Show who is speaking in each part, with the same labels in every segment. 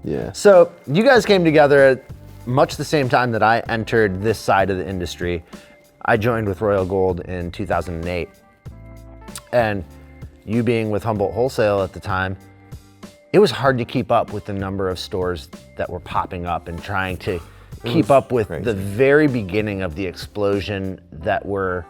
Speaker 1: Yeah.
Speaker 2: So you guys came together at much the same time that I entered this side of the industry. I joined with Royal Gold in 2008. And you being with Humboldt Wholesale at the time, it was hard to keep up with the number of stores that were popping up and trying to keep up with the very beginning of the explosion that we're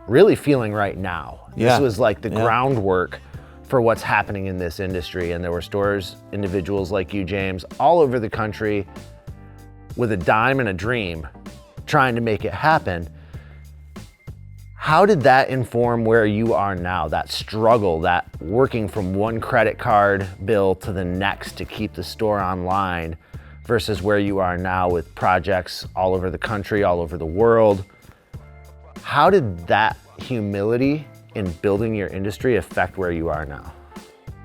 Speaker 2: really feeling right now. This was like the groundwork for what's happening in this industry. And there were stores, individuals like you, James, all over the country with a dime and a dream trying to make it happen. How did that inform where you are now, that struggle, that working from one credit card bill to the next to keep the store online versus where you are now with projects all over the country, all over the world? How did that humility in building your industry affect where you are now?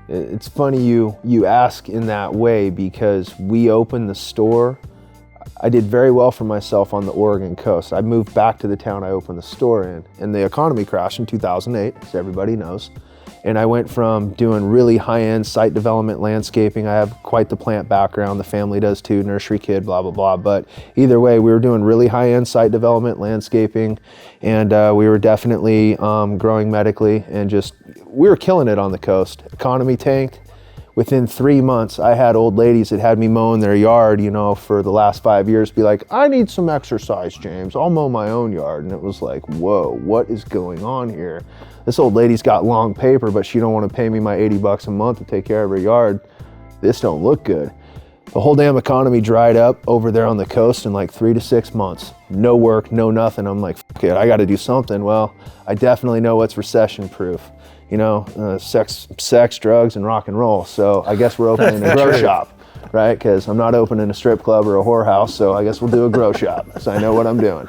Speaker 1: It's funny you ask in that way, because we opened the store. I did very well for myself on the Oregon coast. I moved back to the town I opened the store in, and the economy crashed in 2008, as everybody knows. And I went from doing really high-end site development landscaping. I have quite the plant background, the family does too, nursery kid, blah, blah, blah. But either way, we were doing really high-end site development landscaping, and we were definitely growing medically, and we were killing it on the coast. Economy tanked. Within 3 months, I had old ladies that had me mowing their yard, for the last 5 years, be like, I need some exercise, James. I'll mow my own yard. And it was like, whoa, what is going on here? This old lady's got long paper, but she don't want to pay me my $80 a month to take care of her yard. This don't look good. The whole damn economy dried up over there on the coast in like 3 to 6 months. No work, no nothing. I'm like, fuck it, I got to do something. Well, I definitely know what's recession proof. Sex, drugs, and rock and roll. So I guess we're opening a grow shop, right? Because I'm not opening a strip club or a whorehouse, so I guess we'll do a grow shop. So I know what I'm doing.